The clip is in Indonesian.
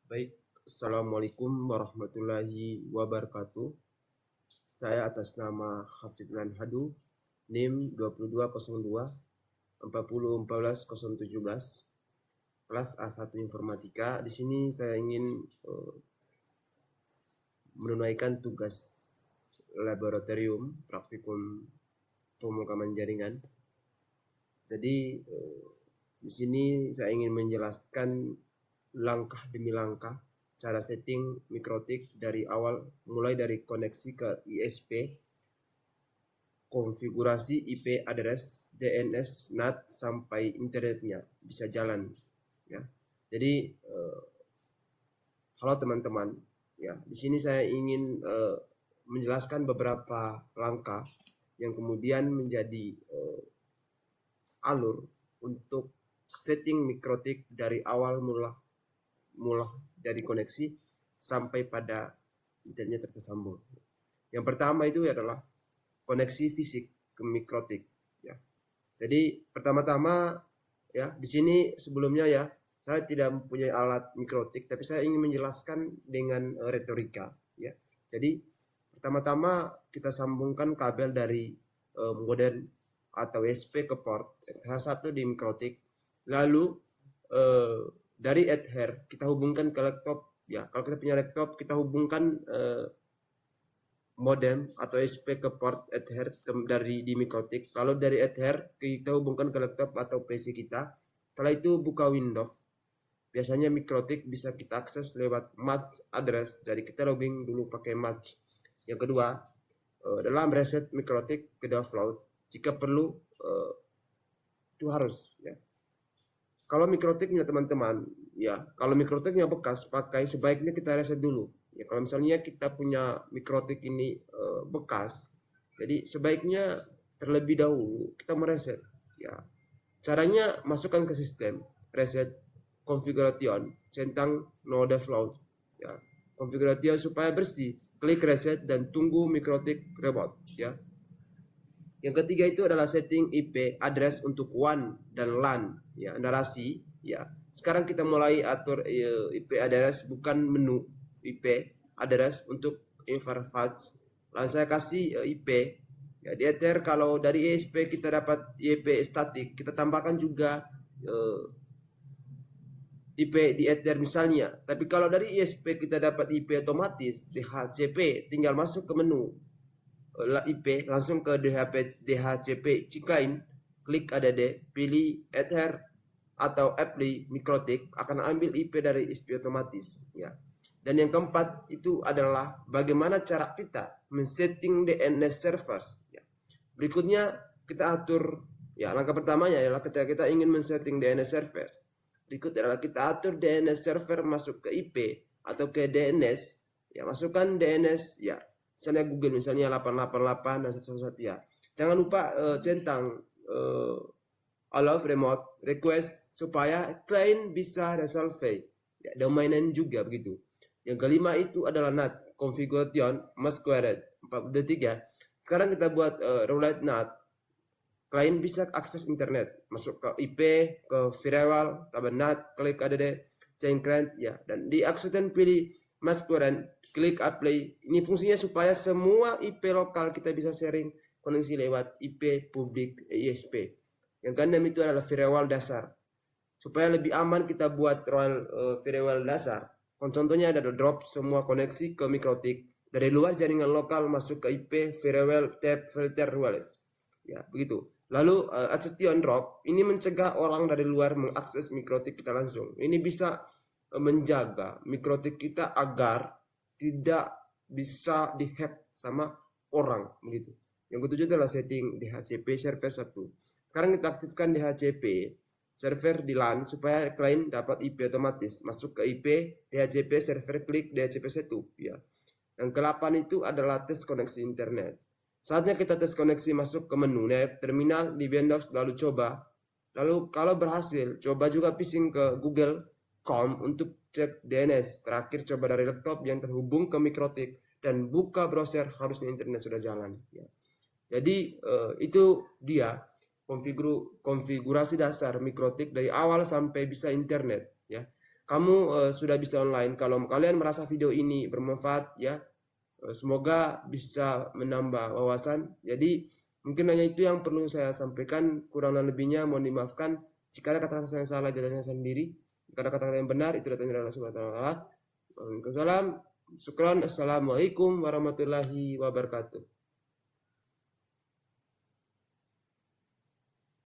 Baik, Assalamualaikum warahmatullahi wabarakatuh. Saya atas nama Hafidlan Hadu, NIM 2202 4014 kelas A1 Informatika. Di sini saya ingin menunaikan tugas laboratorium praktikum pemrograman jaringan. Jadi di sini saya ingin menjelaskan langkah demi langkah cara setting mikrotik dari awal, mulai dari koneksi ke ISP, konfigurasi IP address, DNS, NAT sampai internetnya bisa jalan ya. Jadi halo teman-teman ya, di sini saya ingin menjelaskan beberapa langkah yang kemudian menjadi alur untuk setting mikrotik dari awal mula dari koneksi sampai pada internetnya tersambung. Yang pertama itu adalah koneksi fisik ke mikrotik ya. Jadi pertama-tama ya, di sini sebelumnya ya, saya tidak mempunyai alat mikrotik, tapi saya ingin menjelaskan dengan retorika ya. Jadi pertama-tama kita sambungkan kabel dari modem atau SP ke port salah satu di mikrotik, lalu dari Ether kita hubungkan ke laptop ya. Kalau kita punya laptop, kita hubungkan modem atau SP ke port Ether dari di mikrotik. Lalu dari Ether kita hubungkan ke laptop atau PC kita. Setelah itu buka Windows. Biasanya mikrotik bisa kita akses lewat MAC address. Jadi kita login dulu pakai MAC. Yang kedua, dalam reset mikrotik ke default. Jika perlu, itu harus ya. Kalau mikrotiknya teman-teman ya, kalau mikrotiknya bekas pakai, sebaiknya kita reset dulu ya. Kalau misalnya kita punya mikrotik ini bekas, jadi sebaiknya terlebih dahulu kita mereset ya. Caranya masukkan ke sistem reset configuration centang no default ya. Configuration supaya bersih, klik reset dan tunggu mikrotik reboot ya. Yang ketiga itu adalah setting IP address untuk WAN dan LAN ya, narasi ya. Sekarang kita mulai atur IP address, bukan menu IP address untuk interface. Lalu saya kasih IP ya, di Ether. Kalau dari ISP kita dapat IP statik, kita tambahkan juga IP di Ether misalnya. Tapi kalau dari ISP kita dapat IP otomatis DHCP, tinggal masuk ke menu IP, langsung ke DHCP cekain, klik add, pilih Ether atau apply mikrotik, akan ambil IP dari ISP otomatis ya. Dan yang keempat itu adalah bagaimana cara kita men-setting DNS servers ya. Berikutnya kita atur ya, langkah pertamanya adalah ketika kita ingin men-setting DNS server. Berikut adalah kita atur DNS server masuk ke IP atau ke DNS ya, masukkan DNS ya, misalnya Google misalnya 888 dan 111 ya. Jangan lupa centang allow remote request supaya klien bisa resolve ya, domain name juga begitu. Yang kelima itu adalah NAT configuration masquerade 43. Sekarang kita buat roulette NAT. Klien bisa akses internet, masuk ke IP, ke firewall, tabel NAT, klik add, change client ya, dan di aksen pilih masquerade, klik apply. Ini fungsinya supaya semua IP lokal kita bisa sharing koneksi lewat IP publik ISP. Yang keenam itu adalah firewall dasar. Supaya lebih aman kita buat firewall dasar. Contohnya ada drop semua koneksi ke mikrotik dari luar jaringan lokal masuk ke IP firewall tab filter wireless. Ya, begitu. Lalu accession drop ini mencegah orang dari luar mengakses mikrotik kita langsung. Ini bisa menjaga mikrotik kita agar tidak bisa dihack sama orang begitu. Yang ketujuh adalah setting DHCP server 1. Sekarang kita aktifkan DHCP server di LAN supaya klien dapat IP otomatis. Masuk ke IP DHCP server, klik DHCP 1 ya. Yang ke-8 itu adalah tes koneksi internet. Saatnya kita tes koneksi, masuk ke menu Nav terminal di Windows, lalu coba. Lalu kalau berhasil, coba juga phishing ke Google.com untuk cek DNS. Terakhir coba dari laptop yang terhubung ke mikrotik dan buka browser, harusnya internet sudah jalan ya. Jadi itu dia konfigurasi dasar mikrotik dari awal sampai bisa internet ya. kamu sudah bisa online. Kalau kalian merasa video ini bermanfaat ya, semoga bisa menambah wawasan. Jadi mungkin hanya itu yang perlu saya sampaikan. Kurang dan lebihnya mohon dimaafkan. Jika ada kata-kata saya yang salah, itu datanya sendiri. Jika ada kata-kata yang benar, itu datanya dari Allah Subhanahu wa taala. Waalaikumsalam. Syukran. Assalamualaikum warahmatullahi wabarakatuh.